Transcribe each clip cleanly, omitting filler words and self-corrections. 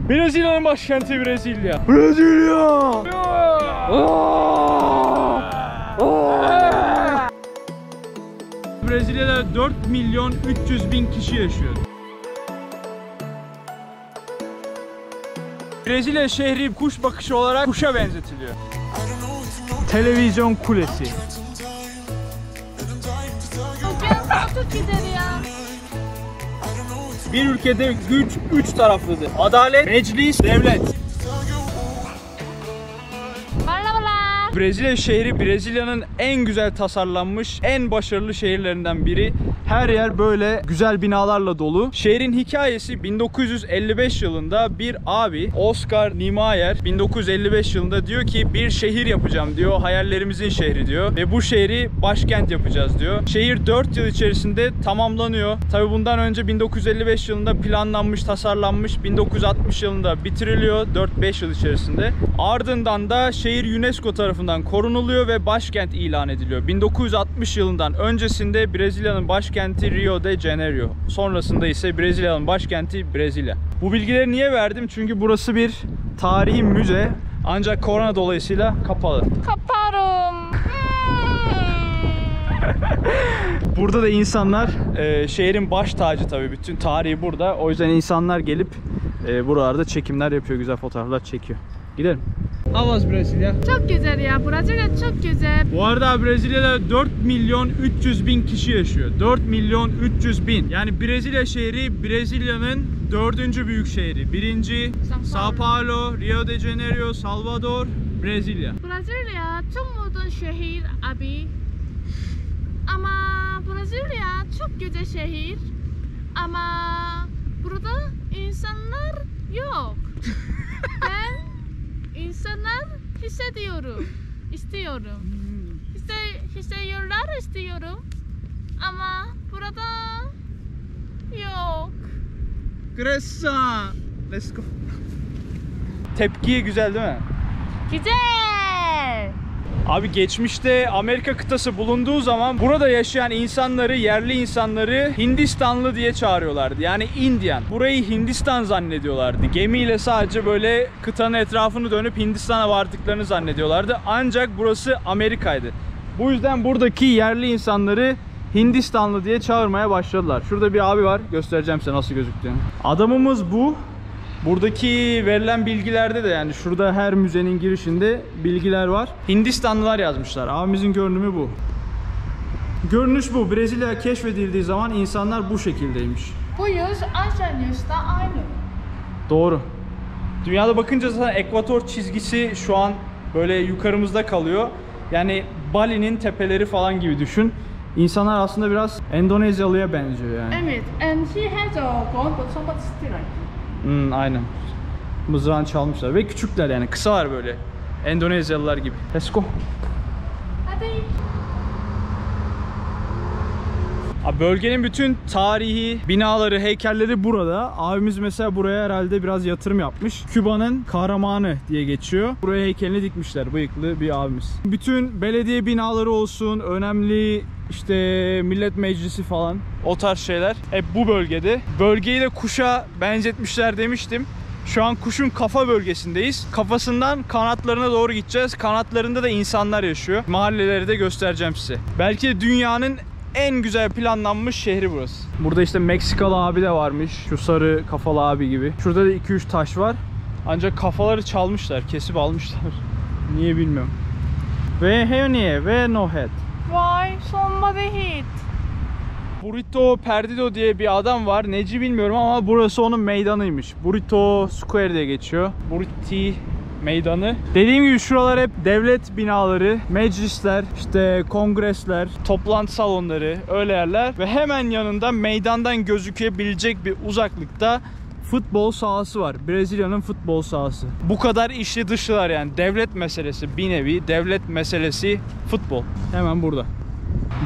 Brezilya'nın başkenti Brezilya. Brezilya! Brezilya'da 4.300.000 kişi yaşıyor. Brezilya şehri kuş bakışı olarak kuşa benzetiliyor. Televizyon kulesi. Bir ülkede güç 3 taraflıdır. Adalet, meclis, devlet. Brezilya şehri Brezilya'nın en güzel tasarlanmış, en başarılı şehirlerinden biri. Her yer böyle güzel binalarla dolu. Şehrin hikayesi 1955 yılında bir abi Oscar Niemeyer 1955 yılında diyor ki bir şehir yapacağım diyor. Hayallerimizin şehri diyor. Ve bu şehri başkent yapacağız diyor. Şehir 4 yıl içerisinde tamamlanıyor. Tabi bundan önce 1955 yılında planlanmış, tasarlanmış. 1960 yılında bitiriliyor 4-5 yıl içerisinde. Ardından da şehir UNESCO tarafından korunuluyor ve başkent ilan ediliyor. 1960 yılından öncesinde Brezilya'nın başkenti Rio de Janeiro. Sonrasında ise Brezilya'nın başkenti Brezilya. Bu bilgileri niye verdim? Çünkü burası bir tarihi müze. Ancak korona dolayısıyla kapalı. Kaparım. Burada da insanlar şehrin baş tacı tabii. Bütün tarihi burada. O yüzden insanlar gelip buralarda çekimler yapıyor. Güzel fotoğraflar çekiyor. Gidelim. Avaz Brezilya. Çok güzel ya. Brezilya çok güzel. Bu arada Brezilya'da 4.300.000 kişi yaşıyor. 4.300.000. Yani Brezilya şehri Brezilya'nın 4. büyük şehri. 1. São Paulo, Rio de Janeiro, Salvador, Brezilya. Brezilya çok modern şehir abi. Ama Brezilya çok güzel şehir. Ama burada insanlar yok. Ben İnsanlar hissediyorum, istiyorum. Hissediyorlar istiyorum. Ama burada yok. Gressa. Let's go. Tepki güzel değil mi? Güzel. Abi geçmişte Amerika kıtası bulunduğu zaman burada yaşayan insanları, yerli insanları Hindistanlı diye çağırıyorlardı. Yani Indian. Burayı Hindistan zannediyorlardı. Gemiyle sadece böyle kıtanın etrafını dönüp Hindistan'a vardıklarını zannediyorlardı. Ancak burası Amerika'ydı. Bu yüzden buradaki yerli insanları Hindistanlı diye çağırmaya başladılar. Şurada bir abi var. Göstereceğim size nasıl gözüktüğünü. Adamımız bu. Buradaki verilen bilgilerde de yani şurada her müzenin girişinde bilgiler var. Hindistanlılar yazmışlar. Abimizin görünümü bu. Görünüş bu. Brezilya keşfedildiği zaman insanlar bu şekildeymiş. Bu yüz Aşağı yüzde aynı. Doğru. Dünyada bakınca zaten ekvator çizgisi şu an böyle yukarımızda kalıyor. Yani Bali'nin tepeleri falan gibi düşün. İnsanlar aslında biraz Endonezyalıya benziyor yani. Evet. And he has a gun but somebody still like. Aynen. Mızrağını çalmışlar ve küçükler yani kısalar böyle. Endonezyalılar gibi. Let's go. Hadi. Bölgenin bütün tarihi, binaları, heykelleri burada. Abimiz mesela buraya herhalde biraz yatırım yapmış. Küba'nın kahramanı diye geçiyor. Buraya heykelini dikmişler. Bıyıklı bir abimiz. Bütün belediye binaları olsun, önemli işte millet meclisi falan, o tarz şeyler hep bu bölgede. Bölgeyi de kuşa benzetmişler demiştim. Şu an kuşun kafa bölgesindeyiz. Kafasından kanatlarına doğru gideceğiz. Kanatlarında da insanlar yaşıyor. Mahalleleri de göstereceğim size. Belki de dünyanın en güzel planlanmış şehri burası. Burada işte Meksikalı abi de varmış. Şu sarı kafalı abi gibi. Şurada da 2-3 taş var. Ancak kafaları çalmışlar. Kesip almışlar. Niye bilmiyorum. Ve Heonie ve No Head. Why somebody hit? Burrito Perdido diye bir adam var. Neci bilmiyorum ama burası onun meydanıymış. Burrito Square diye geçiyor. Burrito meydanı. Dediğim gibi şuralar hep devlet binaları, meclisler, işte kongresler, toplantı salonları, öyle yerler. Ve hemen yanında meydandan gözükebilecek bir uzaklıkta futbol sahası var. Brezilya'nın futbol sahası. Bu kadar içli dışlılar yani. Devlet meselesi, bir nevi devlet meselesi futbol. Hemen burada.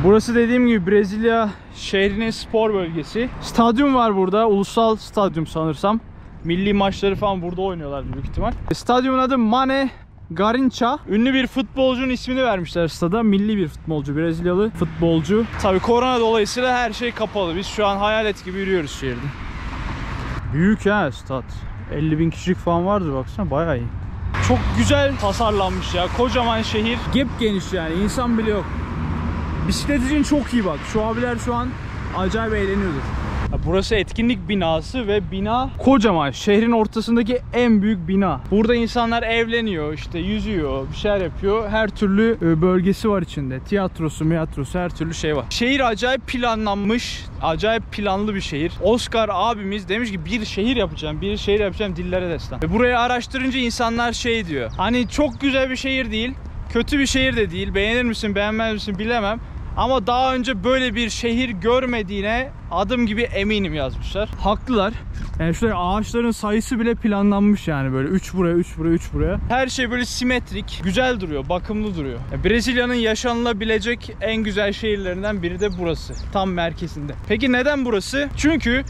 Burası dediğim gibi Brezilya şehrinin spor bölgesi. Stadyum var burada. Ulusal stadyum sanırsam. Milli maçları falan burada oynuyorlar büyük ihtimal. Stadyumun adı Mané Garrincha. Ünlü bir futbolcunun ismini vermişler stada. Milli bir futbolcu, Brezilyalı futbolcu. Tabii korona dolayısıyla her şey kapalı. Biz şu an hayalet gibi yürüyoruz şehirde. Büyük ya stat. 50.000 kişilik falan vardır, baksana bayağı iyi. Çok güzel tasarlanmış ya, kocaman şehir. Gep geniş yani, insan bile yok. Bisiklet için çok iyi bak. Şu abiler şu an acayip eğleniyordur. Burası etkinlik binası ve bina kocaman. Şehrin ortasındaki en büyük bina. Burada insanlar evleniyor, işte yüzüyor, bir şeyler yapıyor. Her türlü bölgesi var içinde. Tiyatrosu, her türlü şey var. Şehir acayip planlanmış. Acayip planlı bir şehir. Oscar abimiz demiş ki bir şehir yapacağım dillere destan. Ve burayı araştırınca insanlar şey diyor. Hani çok güzel bir şehir değil, kötü bir şehir de değil. Beğenir misin, beğenmez misin bilemem. Ama daha önce böyle bir şehir görmediğine adım gibi eminim yazmışlar. Haklılar. Yani şöyle ağaçların sayısı bile planlanmış yani, böyle 3 buraya, 3 buraya, 3 buraya. Her şey böyle simetrik, güzel duruyor, bakımlı duruyor. Brezilya'nın yaşanılabilecek en güzel şehirlerinden biri de burası. Tam merkezinde. Peki neden burası? Çünkü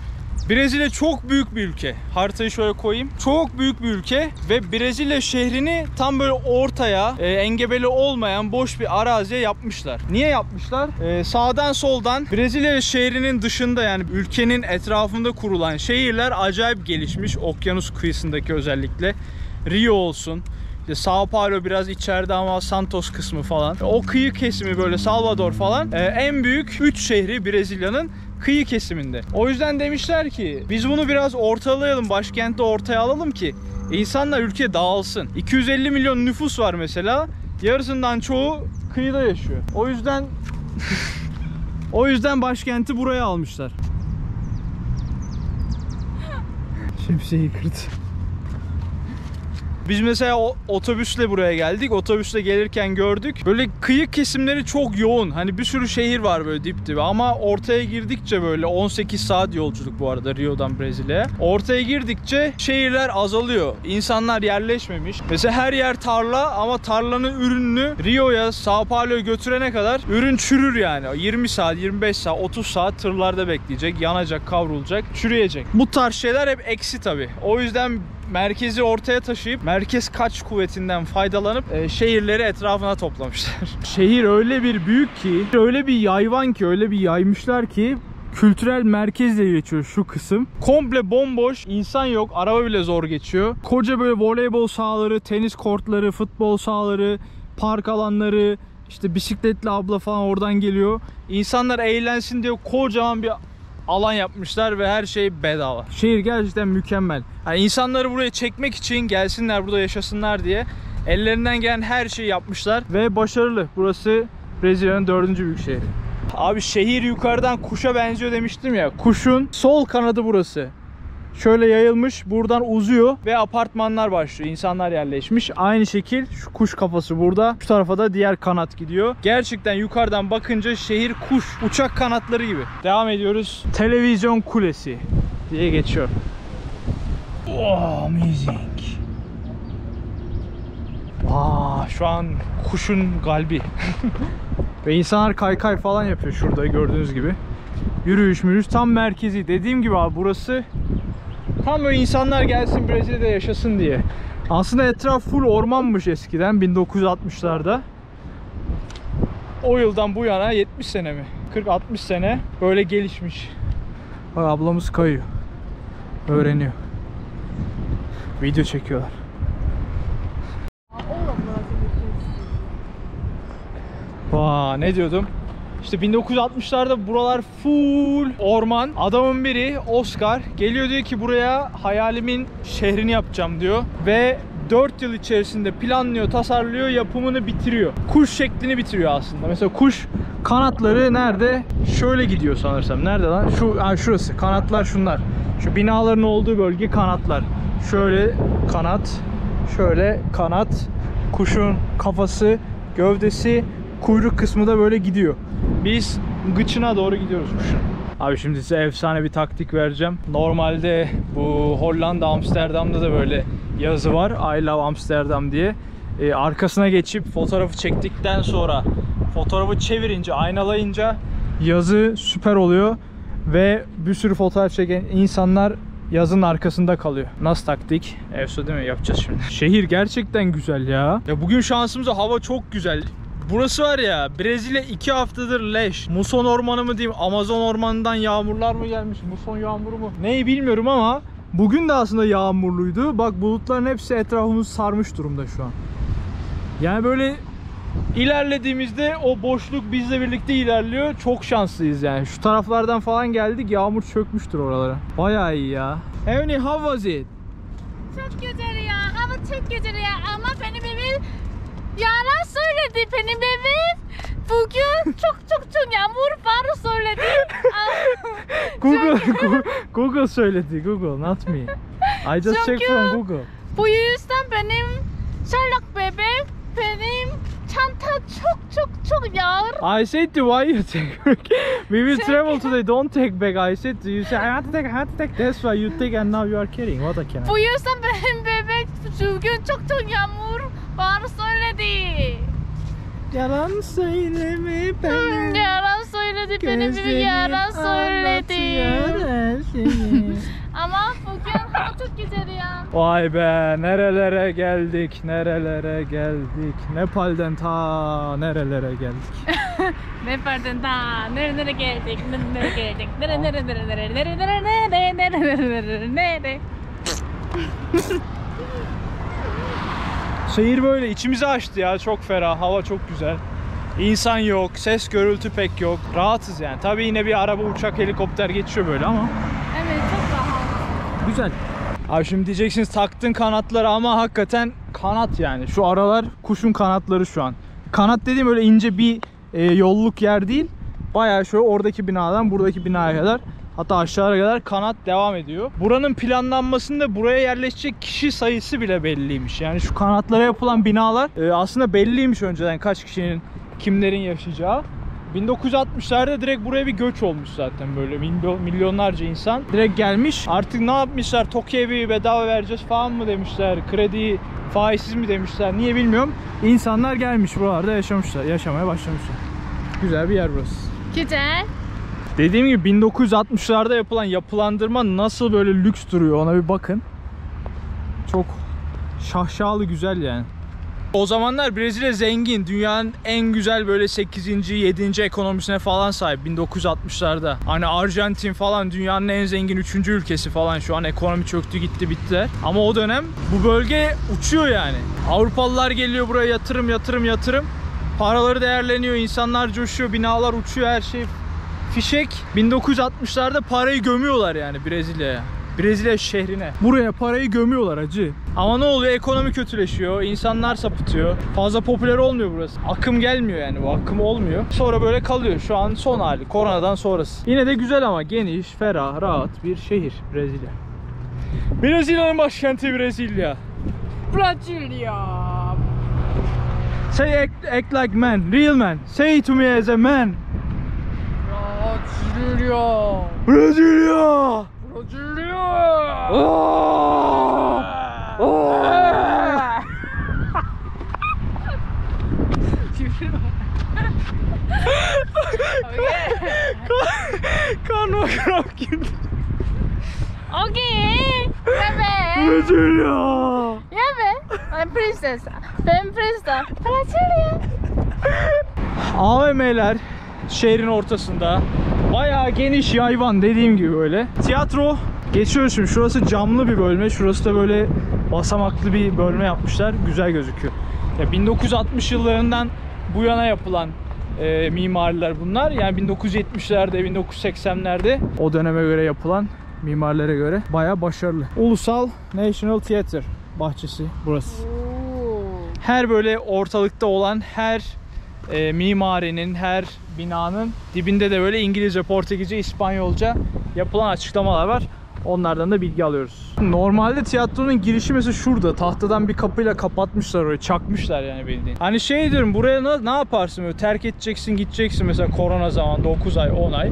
Brezilya çok büyük bir ülke. Haritayı şöyle koyayım. Çok büyük bir ülke ve Brezilya şehrini tam böyle ortaya, engebeli olmayan boş bir araziye yapmışlar. Niye yapmışlar? Sağdan soldan Brezilya şehrinin dışında, yani ülkenin etrafında kurulan şehirler acayip gelişmiş. Okyanus kıyısındaki özellikle. Rio olsun. İşte Sao Paulo biraz içeride ama Santos kısmı falan. O kıyı kesimi, böyle Salvador falan. En büyük 3 şehri Brezilya'nın kıyı kesiminde. O yüzden demişler ki biz bunu biraz ortalayalım, başkenti ortaya alalım ki insanlar ülke dağılsın. 250 milyon nüfus var mesela. Yarısından çoğu kıyıda yaşıyor. O yüzden başkenti buraya almışlar. Şemsiyeyi kırdı. Biz mesela otobüsle buraya geldik. Otobüsle gelirken gördük. Böyle kıyı kesimleri çok yoğun. Hani bir sürü şehir var böyle dip dibe. Ama ortaya girdikçe, böyle 18 saat yolculuk bu arada Rio'dan Brezilya'ya. Ortaya girdikçe şehirler azalıyor. İnsanlar yerleşmemiş. Mesela her yer tarla ama tarlanın ürününü Rio'ya, Sao Paulo'ya götürene kadar ürün çürür yani. 20 saat, 25 saat, 30 saat tırlarda bekleyecek. Yanacak, kavrulacak, çürüyecek. Bu tarz şeyler hep eksi tabii. O yüzden merkezi ortaya taşıyıp merkez kaç kuvvetinden faydalanıp şehirleri etrafına toplamışlar. Şehir öyle bir büyük ki, öyle bir yayvan ki, öyle bir yaymışlar ki kültürel merkez diye geçiyor şu kısım. Komple bomboş, insan yok, araba bile zor geçiyor. Koca böyle voleybol sahaları, tenis kortları, futbol sahaları, park alanları, işte bisikletli abla falan oradan geliyor. İnsanlar eğlensin diye kocaman bir alan yapmışlar ve her şey bedava. Şehir gerçekten mükemmel. Yani insanları buraya çekmek için gelsinler, burada yaşasınlar diye ellerinden gelen her şeyi yapmışlar ve başarılı. Burası Brezilya'nın 4. büyük şehri. Abi şehir yukarıdan kuşa benziyor demiştim ya. Kuşun sol kanadı burası. Şöyle yayılmış, buradan uzuyor ve apartmanlar başlıyor. İnsanlar yerleşmiş. Aynı şekil şu kuş kafası burada. Şu tarafa da diğer kanat gidiyor. Gerçekten yukarıdan bakınca şehir kuş, uçak kanatları gibi. Devam ediyoruz. Televizyon kulesi diye geçiyor. Oh, amazing. Şu an kuşun kalbi. Ve insanlar kaykay falan yapıyor şurada gördüğünüz gibi. Yürüyüş tam merkezi. Dediğim gibi abi burası tam böyle insanlar gelsin Brezilya'da yaşasın diye. Aslında etraf full ormanmış eskiden 1960'larda. O yıldan bu yana 70 sene mi? 40-60 sene böyle gelişmiş. Bak ablamız kayıyor. Öğreniyor. Video çekiyorlar. Ne diyordum? İşte 1960'larda buralar full orman. Adamın biri Oscar geliyor, diyor ki buraya hayalimin şehrini yapacağım diyor. Ve 4 yıl içerisinde planlıyor, tasarlıyor, yapımını bitiriyor. Kuş şeklini bitiriyor aslında. Mesela kuş kanatları nerede? Şöyle gidiyor sanırsam. Nerede lan? Şurası. Kanatlar şunlar. Şu binaların olduğu bölge kanatlar. Şöyle kanat, şöyle kanat. Kuşun kafası, gövdesi, kuyruk kısmı da böyle gidiyor. Biz gıçına doğru gidiyoruz kuşun. Abi şimdi size efsane bir taktik vereceğim. Normalde bu Hollanda, Amsterdam'da da böyle yazı var. I love Amsterdam diye. Arkasına geçip fotoğrafı çektikten sonra fotoğrafı çevirince, aynalayınca yazı süper oluyor. Ve bir sürü fotoğraf çeken insanlar yazının arkasında kalıyor. Nasıl taktik? Efsane değil mi? Yapacağız şimdi. Şehir gerçekten güzel ya. Ya bugün şansımıza hava çok güzel. Burası var ya, Brezilya 2 haftadır leş. Muson ormanı mı diyeyim, Amazon ormanından yağmurlar mı gelmiş, muson yağmuru mu? Neyi bilmiyorum ama Bugün de aslında yağmurluydu. Bak bulutların hepsi etrafımızı sarmış durumda şu an. Yani böyle ilerlediğimizde o boşluk bizle birlikte ilerliyor. Çok şanslıyız yani. Şu taraflardan falan geldik. Yağmur çökmüştür oralara. Bayağı iyi ya. Evni, how was it? Çok güzel ya. Hava çok güzel ya. Ama benim evim yalan söyledi. Benim evim bugün çok yağmur var söyledi. Google söyledi. Google, not me. I just checked from Google. Bu yüzden benim Sherlock bebek benim çanta çok yağır. I said to why you take back? We will travel today. Don't take back. I said to you, say I want to take. That's why you take and now you are carrying. What I can. Bu yüzden benim bebek bugün çok yağmur var söyledi. Yalan söyleme bana. Yalan söyledi benim bebek yalan söyledi. Ama bugün hava çok güzel ya. Vay be, nerelere geldik, nerelere geldik. Nepal'den ta nerelere geldik. Nepal'den da nereye geldik, nereye geldik, nereye. Şehir böyle içimizi açtı ya, çok ferah, hava çok güzel. İnsan yok, ses gürültü pek yok. Rahatız yani. Tabii yine bir araba, uçak, helikopter geçiyor böyle ama. Evet, çok rahat. Güzel. Abi şimdi diyeceksiniz taktın kanatları ama hakikaten kanat yani. Şu aralar kuşun kanatları şu an. Kanat dediğim öyle ince bir yolluk yer değil. Bayağı şöyle oradaki binadan buradaki binaya kadar, hatta aşağıya kadar kanat devam ediyor. Buranın planlanmasında buraya yerleşecek kişi sayısı bile belliymiş. Yani şu kanatlara yapılan binalar aslında belliymiş önceden kaç kişinin, kimlerin yaşayacağı. 1960'larda direkt buraya bir göç olmuş zaten, böyle milyonlarca insan direkt gelmiş. Artık ne yapmışlar, TOKİ evi bedava vereceğiz falan mı demişler, krediyi faizsiz mi demişler, niye bilmiyorum. İnsanlar gelmiş buralarda yaşamışlar, yaşamaya başlamışlar. Güzel bir yer burası. Güzel. Dediğim gibi 1960'larda yapılan yapılandırma nasıl böyle lüks duruyor, ona bir bakın. Çok şaşalı güzel yani. O zamanlar Brezilya zengin, dünyanın en güzel böyle 8. 7. ekonomisine falan sahip 1960'larda. Hani Arjantin falan dünyanın en zengin 3. ülkesi falan, şu an ekonomi çöktü gitti bitti. Ama o dönem bu bölge uçuyor yani. Avrupalılar geliyor buraya, yatırım. Paraları değerleniyor, insanlar coşuyor, binalar uçuyor, her şey fişek. 1960'larda parayı gömüyorlar yani Brezilya'ya. Brezilya şehrine. Buraya parayı gömüyorlar acı. Ama ne oluyor? Ekonomi kötüleşiyor. İnsanlar sapıtıyor. Fazla popüler olmuyor burası. Akım gelmiyor yani. Bu akım olmuyor. Sonra böyle kalıyor. Şu an son hali. Koronadan sonrası. Yine de güzel ama geniş, ferah, rahat bir şehir Brezilya. Brezilya'nın başkenti Brezilya. Brasilia. Say act like man. Real man. Say to me as a man. Brasilia. Brezilya. Brasilia. Oh! Oh! Karnıma kramp girdi. Okay. Bebe. Brezilya. Ya be. Ben princess. Ben princess. Brasilia. AVM'ler şehrin ortasında. Bayağı geniş, yayvan, dediğim gibi böyle. Tiyatro. Geçiyoruz şimdi. Şurası camlı bir bölme. Şurası da böyle basamaklı bir bölme yapmışlar. Güzel gözüküyor. Ya 1960 yıllarından bu yana yapılan mimariler bunlar. Yani 1970'lerde, 1980'lerde o döneme göre yapılan mimarlara göre bayağı başarılı. Ulusal National Theatre bahçesi burası. Her böyle ortalıkta olan her mimarinin, her binanın dibinde de böyle İngilizce, Portekizce, İspanyolca yapılan açıklamalar var. Onlardan da bilgi alıyoruz. Normalde tiyatronun girişi mesela şurada. Tahtadan bir kapıyla kapatmışlar orayı. Çakmışlar yani bildiğin. Hani şey diyorum, buraya ne yaparsın böyle? Terk edeceksin, gideceksin mesela korona zamanında 9 ay, 10 ay.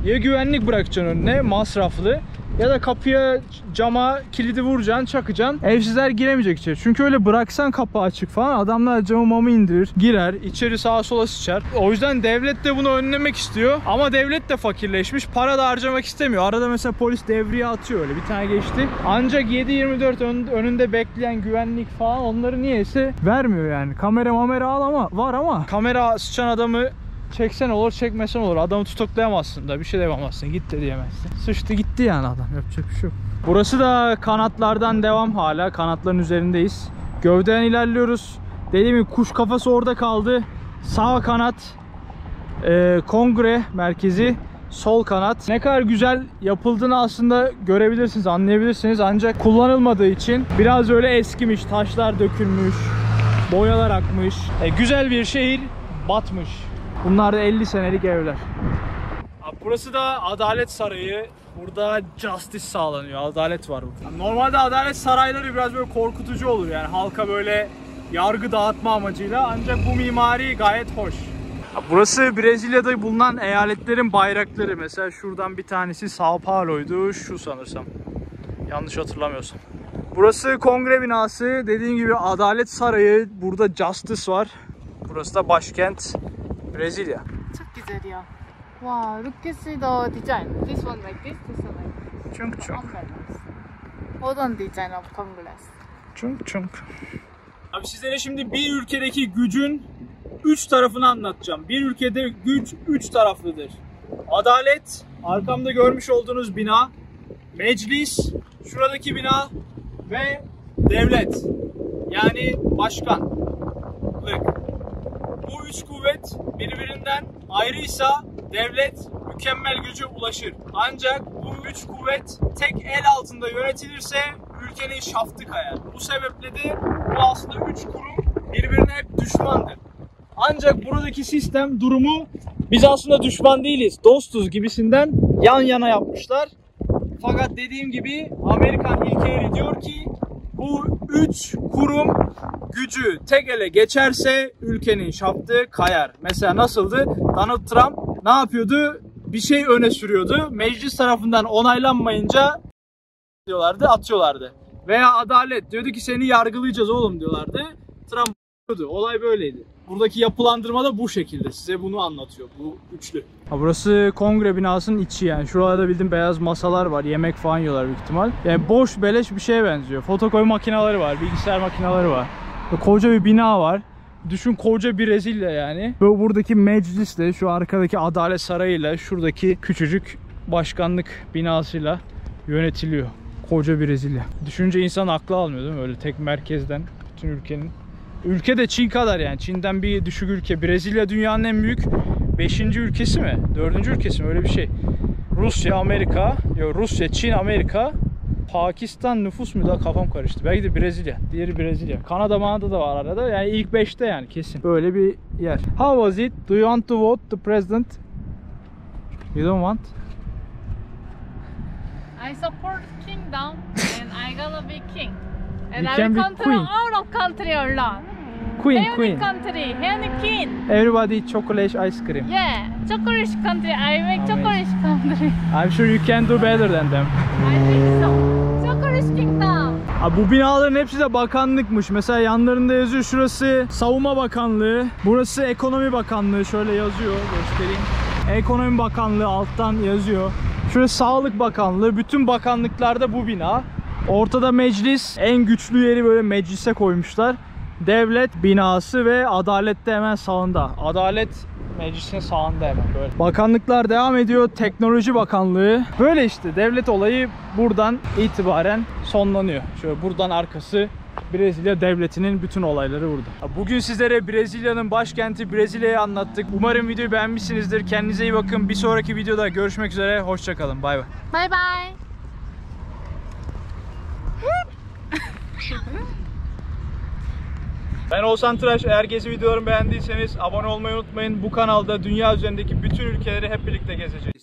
Ya güvenlik bırakacaksın önüne, masraflı. Ya da kapıya, cama kilidi vuracaksın, çakacaksın. Evsizler giremeyecek içeri. Çünkü öyle bıraksan kapı açık falan, adamlar camı mamı indirir, girer, içeri sağa sola sıçar. O yüzden devlet de bunu önlemek istiyor. Ama devlet de fakirleşmiş. Para da harcamak istemiyor. Arada mesela polis devriye atıyor öyle. Bir tane geçti. Ancak 7/24 önünde bekleyen güvenlik falan onları niyeyse vermiyor yani. Kamera al ama var ama kamera sıçan adamı çeksen olur, çekmesen olur. Adamı tutuklayamazsın da, bir şey de yapamazsın. Git de diyemezsin. Sıçtı gitti yani adam. Yapacak bir şey yok. Burası da kanatlardan devam hala. Kanatların üzerindeyiz. Gövdeden ilerliyoruz. Dediğim gibi kuş kafası orada kaldı. Sağ kanat kongre merkezi, sol kanat. Ne kadar güzel yapıldığını aslında görebilirsiniz, anlayabilirsiniz. Ancak kullanılmadığı için biraz öyle eskimiş. Taşlar dökülmüş, boyalar akmış. Güzel bir şehir batmış. Bunlar da 50 senelik evler. Burası da Adalet Sarayı. Burada justice sağlanıyor. Adalet var burada. Normalde adalet sarayları biraz böyle korkutucu olur. Yani halka böyle yargı dağıtma amacıyla. Ancak bu mimari gayet hoş. Burası Brezilya'da bulunan eyaletlerin bayrakları. Mesela şuradan bir tanesi Sao Paulo'ydu. Şu sanırsam. Yanlış hatırlamıyorsam. Burası kongre binası. Dediğim gibi Adalet Sarayı. Burada justice var. Burası da başkent Brezilya. Çok güzel ya. Wow, look at the design. This one like this, this one like this. Çunk çunk. Unbalanced. Modern design of Congress. Çunk çunk. Abi sizlere şimdi bir ülkedeki gücün 3 tarafını anlatacağım. Bir ülkede güç 3 taraflıdır. Adalet, arkamda görmüş olduğunuz bina, meclis, şuradaki bina ve devlet. Yani başkanlık. Bu üç kuvvet birbirinden ayrıysa devlet mükemmel güce ulaşır. Ancak bu üç kuvvet tek el altında yönetilirse ülkenin şaftı kayar. Bu sebeple de bu aslında üç kurum birbirine hep düşmandır. Ancak buradaki sistem durumu biz aslında düşman değiliz, dostuz gibisinden yan yana yapmışlar. Fakat dediğim gibi Amerikan ilkeleri diyor ki bu üç kurum gücü tek ele geçerse ülkenin şaftı kayar. Mesela nasıldı? Donald Trump ne yapıyordu? Bir şey öne sürüyordu. Meclis tarafından onaylanmayınca diyorlardı, atıyorlardı. Veya adalet diyordu ki seni yargılayacağız oğlum diyorlardı. Trump diyordu. Olay böyleydi. Buradaki yapılandırma da bu şekilde. Size bunu anlatıyor bu üçlü. Burası kongre binasının içi yani. Şuralarda bildiğim beyaz masalar var. Yemek falan yiyorlar büyük ihtimal. Yani boş beleş bir şeye benziyor. Fotokopi makineleri var. Bilgisayar makineleri var. Ve koca bir bina var. Düşün koca bir Brezilya yani. Ve buradaki meclisle, şu arkadaki Adalet Sarayı'yla, şuradaki küçücük başkanlık binasıyla yönetiliyor. Koca bir Brezilya. Düşünce insan aklı almıyor değil mi? Öyle tek merkezden bütün ülkenin. Ülke de Çin kadar yani. Çin'den bir düşük ülke. Brezilya dünyanın en büyük 5. ülkesi mi? 4. ülkesi mi? Öyle bir şey. Rusya, Amerika. Yok Rusya, Çin, Amerika. Pakistan nüfus mu da kafam karıştı. Belki de Brezilya. Diğeri Brezilya. Kanada da var arada. Yani ilk 5'te yani kesin. Böyle bir yer. How was it? Do you want to vote the president? You don't want? I support kingdom and I gonna be king. And You I can will be control queen. all of country a lot. Queen, Any queen. country, any king. Everybody chocolate ice cream. Yeah, chocolate country. I make Amazing. chocolate country. I'm sure you can do better than them. I think so. Chocolate kingdom. Bu binaların hepsi de bakanlıkmış. Mesela yanlarında yazıyor. Şurası Savunma Bakanlığı. Burası Ekonomi Bakanlığı. Şöyle yazıyor. Göstereyim. Ekonomi Bakanlığı alttan yazıyor. Şurası Sağlık Bakanlığı. Bütün bakanlıklarda bu bina. Ortada meclis. En güçlü yeri böyle meclise koymuşlar. Devlet binası ve adalet de hemen sağında. Adalet meclisin sağında hemen böyle. Bakanlıklar devam ediyor. Teknoloji Bakanlığı. Böyle işte devlet olayı buradan itibaren sonlanıyor. Şöyle buradan arkası Brezilya devletinin bütün olayları burada. Bugün sizlere Brezilya'nın başkenti Brezilya'yı anlattık. Umarım videoyu beğenmişsinizdir. Kendinize iyi bakın. Bir sonraki videoda görüşmek üzere. Hoşça kalın. Bay bay. Bye bye. Ben Oğuzhan Tıraş. Eğer gezi videolarımı beğendiyseniz abone olmayı unutmayın. Bu kanalda dünya üzerindeki bütün ülkeleri hep birlikte gezeceğiz.